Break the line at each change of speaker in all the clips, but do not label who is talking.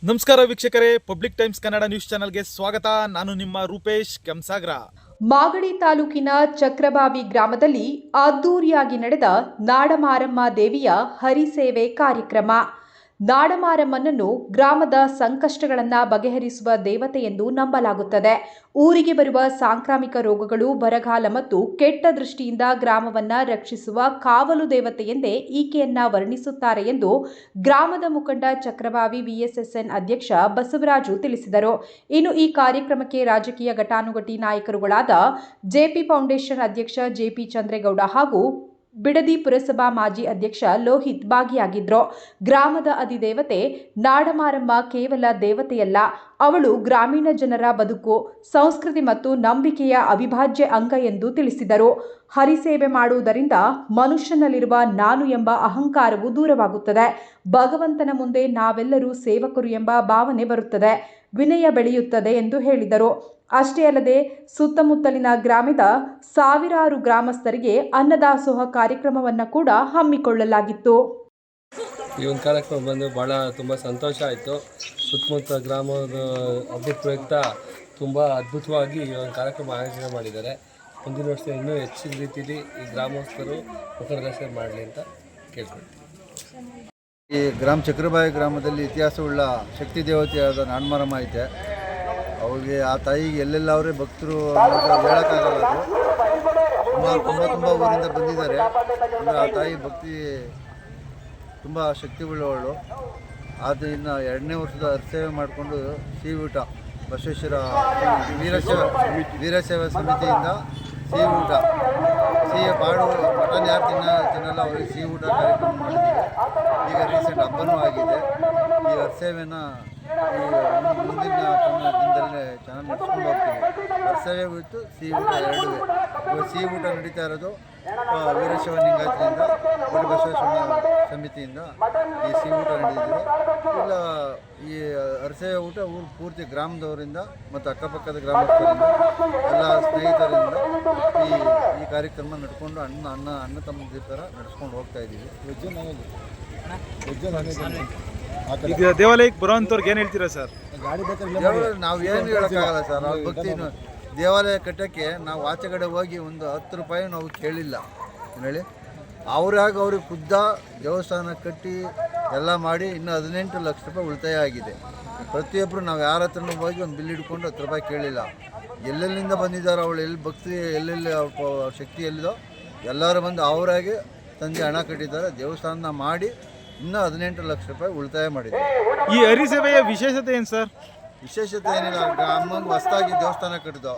ನಮಸ್ಕಾರ ವೀಕ್ಷಕರೇ, public times Kannada news ಚಾನೆಲ್ಗೆ ಸ್ವಾಗತ. ನಾನು ನಿಮ್ಮ ರೂಪೇಶ್ ಕೆಂಸಾಗ್ರ.
ಮಾಗಡಿ ತಾಲೂಕಿನ ಚಕ್ರಬಾವಿ ಗ್ರಾಮದಲ್ಲಿ ಅದ್ದೂರಿಯಾಗಿ ನಡೆದ ನಾಡಮಾರಮ್ಮ ದೇವಿಯ ಹರಿಸೇವೆ ಕಾರ್ಯಕ್ರಮ. ನಾಡಮಾರಮ್ಮನನ್ನು ಗ್ರಾಮದ ಸಂಕಷ್ಟಗಳನ್ನು ಬಗೆಹರಿಸುವ ದೇವತೆ ಎಂದು ನಂಬಲಾಗುತ್ತದೆ. ಊರಿಗೆ ಬರುವ ಸಾಂಕ್ರಾಮಿಕ ರೋಗಗಳು, ಬರಗಾಲ ಮತ್ತು ಕೆಟ್ಟ ದೃಷ್ಟಿಯಿಂದ ಗ್ರಾಮವನ್ನು ರಕ್ಷಿಸುವ ಕಾವಲು ದೇವತೆಯೆಂದೇ ಈಕೆಯನ್ನ ವರ್ಣಿಸುತ್ತಾರೆ ಎಂದು ಗ್ರಾಮದ ಮುಖಂಡ ಚಕ್ರಬಾವಿ ವಿಎಸ್ಎಸ್ಎನ್ ಅಧ್ಯಕ್ಷ ಬಸವರಾಜು ತಿಳಿಸಿದರು. ಇನ್ನು ಈ ಕಾರ್ಯಕ್ರಮಕ್ಕೆ ರಾಜಕೀಯ ಘಟಾನುಘಟಿ ನಾಯಕರುಗಳಾದ ಜೆಪಿ ಫೌಂಡೇಶನ್ ಅಧ್ಯಕ್ಷ ಜೆಪಿ ಚಂದ್ರೇಗೌಡ ಹಾಗೂ ಬಿಡದಿ ಪುರಸಭಾ ಮಾಜಿ ಅಧ್ಯಕ್ಷ ಲೋಹಿತ್ ಭಾಗಿಯಾಗಿದ್ರು. ಗ್ರಾಮದ ಅಧಿದೇವತೆ ನಾಡಮಾರಮ್ಮ ಕೇವಲ ದೇವತೆಯಲ್ಲ, ಅವಳು ಗ್ರಾಮೀಣ ಜನರ ಬದುಕು, ಸಂಸ್ಕೃತಿ ಮತ್ತು ನಂಬಿಕೆಯ ಅವಿಭಾಜ್ಯ ಅಂಗ ಎಂದು ತಿಳಿಸಿದರು. ಹರಿಸೇವೆ ಮಾಡುವುದರಿಂದ ಮನುಷ್ಯನಲ್ಲಿರುವ ನಾನು ಎಂಬ ಅಹಂಕಾರವು ದೂರವಾಗುತ್ತದೆ. ಭಗವಂತನ ಮುಂದೆ ನಾವೆಲ್ಲರೂ ಸೇವಕರು ಎಂಬ ಭಾವನೆ ಬರುತ್ತದೆ, ವಿನಯ ಬೆಳೆಯುತ್ತದೆ ಎಂದು ಹೇಳಿದರು. ಅಷ್ಟೇ ಅಲ್ಲದೆ ಸುತ್ತಮುತ್ತಲಿನ ಗ್ರಾಮದ ಸಾವಿರಾರು ಗ್ರಾಮಸ್ಥರಿಗೆ ಅನ್ನದಾಸೋಹ ಕಾರ್ಯಕ್ರಮವನ್ನು ಕೂಡ ಹಮ್ಮಿಕೊಳ್ಳಲಾಗಿತ್ತು.
ಈ ಒಂದು ಕಾರ್ಯಕ್ರಮ ಬಂದು ಭಾಳ ತುಂಬ ಸಂತೋಷ ಆಯಿತು. ಸುತ್ತಮುತ್ತ ಗ್ರಾಮದ ಹಬ್ಬದ ಪ್ರಯುಕ್ತ ತುಂಬ ಅದ್ಭುತವಾಗಿ ಈ ಒಂದು ಕಾರ್ಯಕ್ರಮ ಆಯೋಜನೆ ಮಾಡಿದ್ದಾರೆ. ಮುಂದಿನ ವರ್ಷ ಇನ್ನೂ ಹೆಚ್ಚಿನ ರೀತಿಯಲ್ಲಿ ಈ ಗ್ರಾಮಸ್ಥರು ಮುಖದರ್ಶನ ಮಾಡಲಿ ಅಂತ ಕೇಳ್ಕೊಳ್ತೀವಿ.
ಈ ಚಕ್ರಬಾವಿ ಗ್ರಾಮದಲ್ಲಿ ಇತಿಹಾಸವುಳ್ಳ ಶಕ್ತಿ ದೇವತೆಯಾದ ನಾಡಮಾರಮ್ಮ ಐತೆ. ಅವ್ರಿಗೆ ಆ ತಾಯಿಗೆ ಎಲ್ಲೆಲ್ಲ ಅವರೇ ಭಕ್ತರು ಹೇಳೋಕ್ಕಾಗಲ್ಲ. ಅದು ತುಂಬ ಊರಿಂದ ಬಂದಿದ್ದಾರೆ. ಅಂದರೆ ಆ ತಾಯಿ ಭಕ್ತಿ ತುಂಬ ಶಕ್ತಿ ಉಳ್ಳವಳು. ಆದ್ದರಿಂದ 2ನೇ ವರ್ಷದ ಹರಿಸೇವೆ ಮಾಡಿಕೊಂಡು ಸಿಹಿ ಬಸವೇಶ್ವರ ವೀರಶೈವ ಸಮಿತಿಯಿಂದ ಸಿಹಿ ಊಟ, ಸಿಹಿ ಬಾಡು ಮಟನ್ ಯಾರು ತಿನ್ನಲ್ಲ ಅವರಿಗೆ ಸಿಹಿ ಊಟ ಕಾರ್ಯಕ್ರಮ ಮಾಡಿದ್ದೀವಿ. ಈಗ ರೀಸೆಂಟ್ ಹಬ್ಬನೂ ಆಗಿದೆ. ಈ ಹರಿಸೇವೆನ ಮುಂದಿನ ದಿನದಲ್ಲೇ ಚೆನ್ನಾಗಿ ನಡೆಸ್ಕೊಂಡು ಹೋಗ್ತೀವಿ. ಹರಿಸೇವೆ ಬಿಟ್ಟು ಸಿಹಿ ಊಟ ಎರಡೂ. ಇವಾಗ ಸಿಹಿ ಊಟ ನಡೀತಾ ಇರೋದು ವೀರಶೈವ ಲಿಂಗಾಯತದಿಂದ, ಬಸವೇಶ್ವರ ಸಮಿತಿಯಿಂದ ಈ ಸಿಹಿ ಊಟ ನಡೆದಿದೆ. ಇಲ್ಲ, ಈ ಹರಿಸೇವೆ ಊಟ ಊರು ಪೂರ್ತಿ ಗ್ರಾಮದವರಿಂದ ಮತ್ತು ಅಕ್ಕಪಕ್ಕದ ಗ್ರಾಮಸ್ಥರಿಂದ ಎಲ್ಲ ಸ್ನೇಹಿತರಿಂದ ಈ ಕಾರ್ಯಕ್ರಮ ನಡ್ಕೊಂಡು ಅಣ್ಣ ತಮ್ಮ ಥರ ನಡ್ಸ್ಕೊಂಡು ಹೋಗ್ತಾ ಇದ್ದೀವಿ.
ಈಗ ದೇವಾಲಯಕ್ಕೆ ಬರೋವಂಥವ್ರಿಗೆ ಏನು ಹೇಳ್ತೀರಾ ಸರ್?
ನಾವು ಏನು ಹೇಳೋಕ್ಕಾಗಲ್ಲ ಸರ್. ಅವ್ರ ಭಕ್ತಿನೂ ದೇವಾಲಯ ಕಟ್ಟೋಕ್ಕೆ ನಾವು ಆಚೆಗಡೆ ಹೋಗಿ ಒಂದು 10 ರೂಪಾಯಿ ನಾವು ಕೇಳಿಲ್ಲ ಹೇಳಿ. ಅವ್ರಾಗ ಅವ್ರಿಗೆ ಖುದ್ದ ದೇವಸ್ಥಾನ ಕಟ್ಟಿ ಎಲ್ಲ ಮಾಡಿ ಇನ್ನೂ 18 ಲಕ್ಷ ರೂಪಾಯಿ ಉಳಿತಾಯ ಆಗಿದೆ. ಪ್ರತಿಯೊಬ್ಬರು ನಾವು ಯಾರ ಹತ್ರನೂ ಹೋಗಿ ಒಂದು ಬಿಲ್ ಹಿಡ್ಕೊಂಡು 10 ರೂಪಾಯಿ ಕೇಳಿಲ್ಲ. ಎಲ್ಲೆಲ್ಲಿಂದ ಬಂದಿದ್ದಾರೋ, ಅವಳು ಎಲ್ಲಿ ಭಕ್ತಿ, ಎಲ್ಲೆಲ್ಲಿ ಶಕ್ತಿ ಎಲ್ಲಿದೋ ಎಲ್ಲರೂ ಬಂದು ಅವರಾಗೆ ತಂದೆ ಹಣ ಕಟ್ಟಿದ್ದಾರೆ. ದೇವಸ್ಥಾನ ಮಾಡಿ ಇನ್ನೂ 18 ಲಕ್ಷ ರೂಪಾಯಿ ಉಳಿತಾಯ ಮಾಡಿದೆ.
ಈ ಹರಿಸೇವೆಯ ವಿಶೇಷತೆ ಏನು ಸರ್?
ವಿಶೇಷತೆ ಏನಿಲ್ಲ. ಅಮ್ಮಂಗೆ ಹೊಸದಾಗಿ ದೇವಸ್ಥಾನ ಕಟ್ಟಿದ್ದು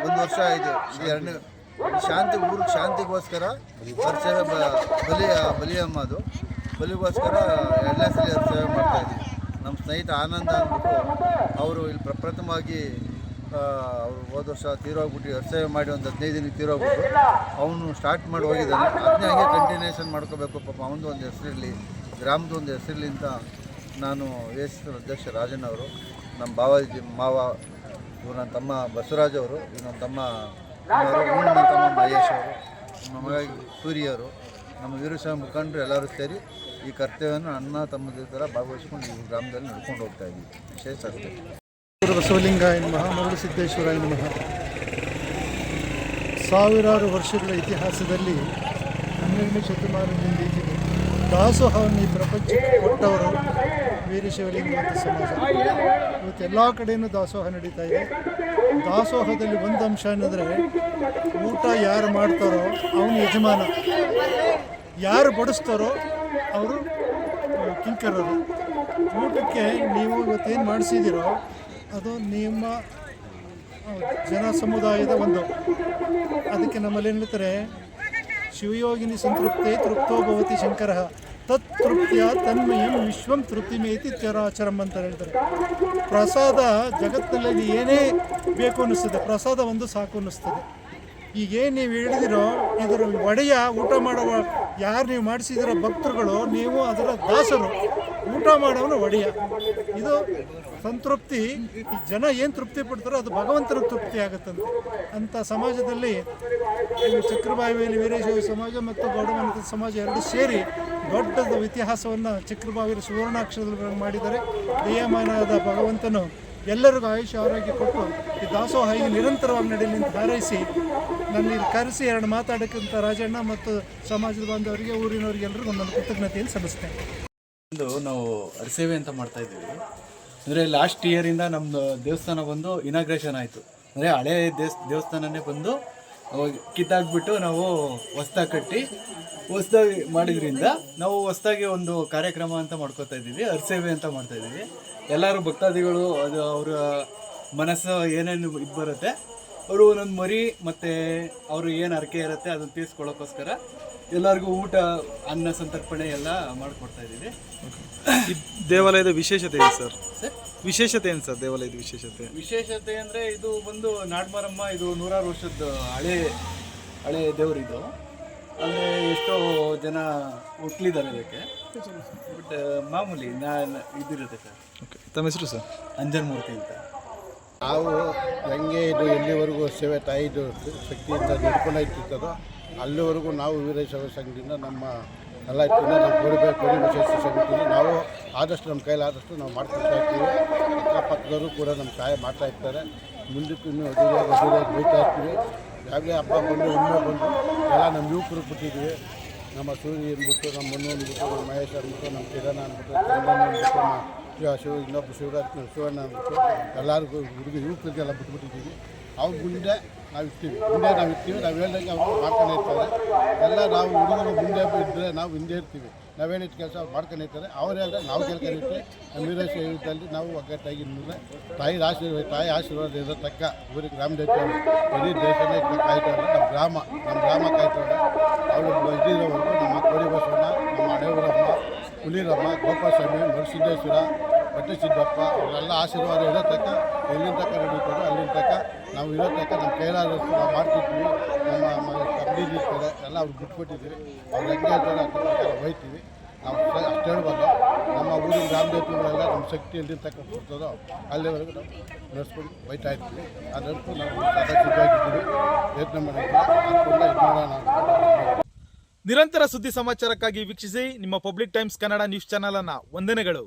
1 ವರ್ಷ ಆಯಿತು. ಊರಿಗೆ ಶಾಂತಿಗೋಸ್ಕರ ಹರಿಸೇವೆ ಬಲಿಯಮ್ಮ ಅದು ಬಲಿಗೋಸ್ಕರ 2ನೇ ಸಲ ಹರಿಸೇವೆ ಮಾಡ್ತಾಯಿದ್ದೀವಿ. ನಮ್ಮ ಸ್ನೇಹಿತ ಆನಂದ ಅಂದ್ಬಿಟ್ಟು ಅವರು ಇಲ್ಲಿ ಪ್ರಪ್ರಥಮವಾಗಿ ಅವರು ಹೋದ ವರ್ಷ ತೀರೋಗ್ಬಿಟ್ಟು ಹರಿಸೇವೆ ಮಾಡಿ ಒಂದು 15 ದಿನಕ್ಕೆ ತೀರೋಗ್ಬಿಟ್ಟು ಅವನು ಸ್ಟಾರ್ಟ್ ಮಾಡಿ ಹೋಗಿದ್ದಾನೆ. ಅದನ್ನೇ ಹಂಗೆ ಕಂಟಿನ್ಯೂಷನ್ ಮಾಡ್ಕೋಬೇಕು. ಪಾಪ ಅವನದು ಒಂದು ಹೆಸರಿರಲಿ, ಗ್ರಾಮದ ಒಂದು ಹೆಸರಿರಲಿ ಅಂತ ನಾನು ಅಧ್ಯಕ್ಷ ರಾಜಣ್ಣ ಅವರು, ನಮ್ಮ ಮಾವ ಇವರು, ನನ್ನ ತಮ್ಮ ಬಸವರಾಜ್ ಅವರು, ನನ್ನ ತಮ್ಮ ಮಹೇಶ್ ಅವರು, ನಮ್ಮ ಮಗ ಸೂರ್ಯವರು, ನಮ್ಮ ವೀರಶೈವ ಮುಖಂಡರು ಎಲ್ಲರೂ ಸೇರಿ ಈ ಕರ್ತವ್ಯವನ್ನು ಅಣ್ಣ ತಮ್ಮದ ಥರ ಭಾಗವಹಿಸ್ಕೊಂಡು ಈ ಗ್ರಾಮದಲ್ಲಿ ನಡ್ಕೊಂಡು ಹೋಗ್ತಾ ಇದ್ದೀವಿ. ವಿಶೇಷ ಅಷ್ಟೇ.
ಬಸವಲಿಂಗಾಯ ನಮಃ, ಮರಳು ಸಿದ್ದೇಶ್ವರಾಯ ನಮಃ. ಸಾವಿರಾರು ವರ್ಷಗಳ ಇತಿಹಾಸದಲ್ಲಿ 12ನೇ ಶತಮಾನದಿಂದ ಈಚೆಗೆ ದಾಸೋಹವನ್ನು ಈ ಪ್ರಪಂಚಕ್ಕೆ ಕೊಟ್ಟವರು ವೀರಶೈವಲಿಂಗಾಯತ ಸಮಾಜ. ಇವತ್ತು ಎಲ್ಲ ಕಡೆಯೂ ದಾಸೋಹ ನಡೀತಾ ಇದೆ. ದಾಸೋಹದಲ್ಲಿ ಒಂದು ಅಂಶ ಏನಂದರೆ, ಊಟ ಯಾರು ಮಾಡ್ತಾರೋ ಅವನು ಯಜಮಾನ, ಯಾರು ಬಡಿಸ್ತಾರೋ ಅವರು ಕಿಂಕರರು. ಊಟಕ್ಕೆ ನೀವು ಇವತ್ತೇನು ಮಾಡಿಸಿದ್ದೀರೋ ಅದು ನಿಮ್ಮ ಜನ ಸಮುದಾಯದ ಒಂದು. ಅದಕ್ಕೆ ನಮ್ಮಲ್ಲಿ ಏನು ಹೇಳ್ತಾರೆ, ಶಿವಯೋಗಿನಿ ಸಂತೃಪ್ತೆ ತೃಪ್ತೋ ಭವತಿ ಶಂಕರ ತತ್ ತೃಪ್ತಿಯ ತನ್ಮಯಂ ವಿಶ್ವಂ ತೃಪ್ತಿಮೇತಿ ಚರಾಚರಂ ಅಂತ ಹೇಳ್ತಾರೆ. ಪ್ರಸಾದ ಜಗತ್ತಿನಲ್ಲಿ ಏನೇ ಬೇಕು ಅನ್ನಿಸ್ತದೆ, ಪ್ರಸಾದ ಒಂದು ಸಾಕು ಅನ್ನಿಸ್ತದೆ. ಈಗೇನು ನೀವು ಹೇಳಿದಿರೋ ಇದರ ಒಡೆಯ ಊಟ ಮಾಡುವ ಯಾರು ನೀವು ಮಾಡಿಸಿದಿರೋ ಭಕ್ತರುಗಳು, ನೀವು ಅದರ ದಾಸರು. ಊಟ ಊಟ ಮಾಡೋನು ಒಡೆಯ. ಇದು ಸಂತೃಪ್ತಿ, ಈ ಜನ ಏನು ತೃಪ್ತಿ ಪಡ್ತಾರೋ ಅದು ಭಗವಂತನ ತೃಪ್ತಿ ಆಗುತ್ತಂತೆ. ಅಂಥ ಸಮಾಜದಲ್ಲಿ ಚಕ್ರಬಾವಿಯಲ್ಲಿ ವೀರಶೈವ ಸಮಾಜ ಮತ್ತು ಗೌಡಮನೆತದ ಸಮಾಜ ಎರಡು ಸೇರಿ ದೊಡ್ಡದ ಇತಿಹಾಸವನ್ನು ಚಕ್ರಬಾವಿಯಲ್ಲಿ ಸುವರ್ಣಾಕ್ಷರದಲ್ಲಿ ಮಾಡಿದ್ದಾರೆ. ದಯಾಮಯನಾದ ಭಗವಂತನು ಎಲ್ಲರಿಗೂ ಆಯುಷ್ಯ ಆರೋಗ್ಯ ಕೊಟ್ಟು ಈ ದಾಸೋಹ ಹೀಗೆ ನಿರಂತರವಾಗಿ ನಡೆಯಲಿ ಅಂತ ಹಾರೈಸಿ ನನ್ನ ಕರೆಸಿ ಎರಡು ಮಾತಾಡೋಕ್ಕಂಥ ರಾಜಣ್ಣ ಮತ್ತು ಸಮಾಜದ ಬಾಂಧವರಿಗೆ, ಊರಿನವರಿಗೆ ಎಲ್ಲರಿಗೂ ಒಂದೊಂದು ಕೃತಜ್ಞತೆಯನ್ನು ಸಲ್ಲಿಸ್ತೇನೆ.
ಒಂದು ನಾವು ಅರಸೇವೆ ಅಂತ ಮಾಡ್ತಾ ಇದ್ದೀವಿ. ಅಂದರೆ ಲಾಸ್ಟ್ ಇಯರಿಂದ ನಮ್ಮದು ದೇವಸ್ಥಾನ ಬಂದು ಇನಾಗ್ರೇಷನ್ ಆಯಿತು. ಅಂದರೆ ಹಳೆ ದೇವಸ್ಥಾನನೇ ಬಂದು ಕಿತ್ತಾಕ್ಬಿಟ್ಟು ನಾವು ಹೊಸ್ದಾಗಿ ಕಟ್ಟಿ ಹೊಸ್ದಾಗಿ ಮಾಡಿದ್ರಿಂದ ನಾವು ಹೊಸ್ದಾಗಿ ಒಂದು ಕಾರ್ಯಕ್ರಮ ಅಂತ ಮಾಡ್ಕೋತಾ ಇದ್ದೀವಿ, ಅರಸೇವೆ ಅಂತ ಮಾಡ್ತಾ ಇದ್ದೀವಿ. ಎಲ್ಲರೂ ಭಕ್ತಾದಿಗಳು ಅದು ಅವರ ಮನಸ್ಸು ಏನೇನು ಇದು ಬರುತ್ತೆ ಅವರು ಒಂದೊಂದು ಮರಿ ಮತ್ತು ಅವರು ಏನು ಹರಕೆ ಇರುತ್ತೆ ಅದನ್ನು ತೀರಿಸ್ಕೊಳ್ಳೋಕ್ಕೋಸ್ಕರ ಎಲ್ಲರಿಗೂ ಊಟ, ಅನ್ನ ಸಂತರ್ಪಣೆ ಎಲ್ಲ ಮಾಡಿಕೊಡ್ತಾ ಇದ್ದೀವಿ.
ಈ ದೇವಾಲಯದ ವಿಶೇಷತೆ ಏನು ಸರ್?
ಸರ್,
ವಿಶೇಷತೆ ಏನು ಸರ್ ದೇವಾಲಯದ
ವಿಶೇಷತೆ ಅಂದರೆ ಇದು ಬಂದು ನಾಡಮಾರಮ್ಮ, ಇದು 100 ವರ್ಷದ ಹಳೆ ದೇವರಿದು. ಅಂದರೆ ಎಷ್ಟೋ ಜನ ಹುಟ್ಲಿದ್ದಾರೆ ಇದಕ್ಕೆ, ಬಟ್ ಮಾಮೂಲಿ ಇದಿರುತ್ತೆ ಸರ್.
ಓಕೆ, ತಮ್ಮ ಹೆಸರು ಸರ್?
ಅಂಜನ್ಮೂರ್ತಿ ಅಂತ.
ನಾವು ಹೆಂಗೆ ಇದು ಎಲ್ಲಿವರೆಗೂ ಸೇವೆ ತಾಯಿದು ಶಕ್ತಿಯಿಂದ ನಡ್ಕೊಂಡು ಇರ್ತಿರ್ತದೋ ಅಲ್ಲಿವರೆಗೂ ನಾವು ವೀರಶೈವ ಸಂಘದಿಂದ ನಮ್ಮ ಎಲ್ಲ ಇಟ್ಟಿಂದ ನಾವು ಕೋಡಿ ವಿಶೇಷ ಸಮಿತಿಯಲ್ಲಿ ನಾವು ಆದಷ್ಟು ನಮ್ಮ ಕೈಲಾದಷ್ಟು ನಾವು ಮಾಡ್ಕೊಳ್ತಾ ಇರ್ತೀವಿ. ಅಕ್ಕಪಕ್ಕದವರು ಕೂಡ ನಮ್ಮ ಸಹಾಯ ಮಾಡ್ತಾ ಇರ್ತಾರೆ. ಮುಂದಕ್ಕೂ ಇನ್ನೂ ಅದುರಾಗಿ ಹೋಗ್ತಾ ಇರ್ತೀವಿ. ಯಾವುದೇ ಹಬ್ಬ ಬಂದು ಹುಣ್ಣಿಮೆ ಬಂದು ಎಲ್ಲ ನಮ್ಮ ಯುವಕರು ಬಿಟ್ಟಿದ್ವಿ. ನಮ್ಮ ಸೂರ್ಯ ಅಂದ್ಬಿಟ್ಟು, ನಮ್ಮ ಮಣ್ಣು ಅಂದ್ಬಿಟ್ಟು, ನಮ್ಮ ಮಹೇಶ್ ಅಂದ್ಬಿಟ್ಟು, ನಮ್ಮ ಕಿರಣ ಅಂದ್ಬಿಟ್ಟು, ಚಂದನ ಅಂದ್ಬಿಟ್ಟು, ಇನ್ನೊಬ್ಬ ಶಿವಣ್ಣ ಅಂದ್ಬಿಟ್ಟು ಎಲ್ಲರಿಗೂ ಯುವಕರಿಗೆಲ್ಲ ಬಿಟ್ಬಿಟ್ಟಿದ್ದೀವಿ. ಅವ್ರ ಮುಂದೆ ನಾವು ಇರ್ತೀವಿ, ನಾವು ಹೇಳ್ದಂಗೆ ಅವರು ಮಾಡ್ಕೊಂಡು ಇರ್ತಾರೆ. ಎಲ್ಲ ನಾವು ಹುಡುಗರು ಮುಂದೆ ಇದ್ದರೆ ನಾವು ಹಿಂದೆ ಇರ್ತೀವಿ. ನಾವೇನಿಟ್ಟು ಕೆಲಸ ಅವ್ರು ಮಾಡ್ಕೊಂಡು ಇರ್ತಾರೆ. ಅವ್ರು ಹೇಳಿದ್ರೆ ನಾವು ಕೇಳ್ಕೊಂಡಿರ್ತೀವಿ. ನಮ್ಮ ವೀರಶೈವದಲ್ಲಿ ನಾವು ಒಗ್ಗಟ್ಟಾಗಿ ನಿಂತರೆ ತಾಯಿ ಆಶೀರ್ವಾದ ಇರೋ ತಕ್ಕ ಊರಿಗೆ ಗ್ರಾಮ ದೇವತೆ ಇಡೀ ದೇಶನೇ ಕಾಯ್ತಾರೆ. ನಮ್ಮ ಗ್ರಾಮ ಕಾಯ್ತಾರೆ. ಅವರು ಇದ್ದಿರೋವರೆಗೂ ನಮ್ಮ ಕೋಡಿ ಬಸವಣ್ಣ, ನಮ್ಮ ಹಣೆಯವರಮ್ಮ, ಹುಲಿರಮ್ಮ, ಗೋಪಾಲಸ್ವಾಮಿ, ಮರುಸಿದ್ದೇಶ್ವರ, ಬಟ್ಟೆಸಿದ್ದಪ್ಪ ಅವರೆಲ್ಲ ಆಶೀರ್ವಾದ ಇರೋ ತಕ್ಕ ಎಲ್ಲಿಂದ ತಕ್ಕ ನಡೀತದೋ ಅಲ್ಲಿಂದ ತಕ್ಕ ನಾವು ಇರೋ ತಕ್ಕ ನಮ್ಮ ಕೈಲಾದಷ್ಟು ನಾವು ಮಾಡ್ತಿರ್ತೀವಿ. ನಮ್ಮ ಕಬ್ಬಿಗೆ ಇರ್ತಾರೆ ಎಲ್ಲ ಅವ್ರು ಬಿಟ್ಕೊಟ್ಟಿದ್ದೀವಿ. ಅವ್ರು ಹೆಂಗೆ ಹೇಳ್ತಾರೆ ಅದ್ರ ಪ್ರಕಾರ ಹೋಯ್ತೀವಿ. ನಾವು ಅಷ್ಟು ಹೇಳ್ಬೋದು. ನಮ್ಮ ಊರಿನ ಗ್ರಾಮ ದೇವತೆಗಳೆಲ್ಲ ನಮ್ಮ ಶಕ್ತಿ ಎಲ್ಲಿಂದ ತಕ್ಕ ಕೊಡ್ತದೋ ಅಲ್ಲಿವರೆಗೂ ನಾವು ನಡೆಸ್ಕೊಂಡು ಹೋಯ್ತಾ ಇರ್ತೀವಿ. ಅದಂತೂ ನಾವು ಸಿದ್ಧವಾಗಿದ್ದೀವಿ. ಯತ್ನ ಮಾಡಿದ್ದೀವಿ. ಅದಕ್ಕೆಲ್ಲ ಇದು ಮಾಡೋಣ.
ನಿರಂತರ ಸುದ್ದಿ ಸಮಾಚಾರಕ್ಕಾಗಿ ವೀಕ್ಷಿಸಿ ನಿಮ್ಮ public times Kannada news channel ಅನ್ನ. ವಂದನೆಗಳು.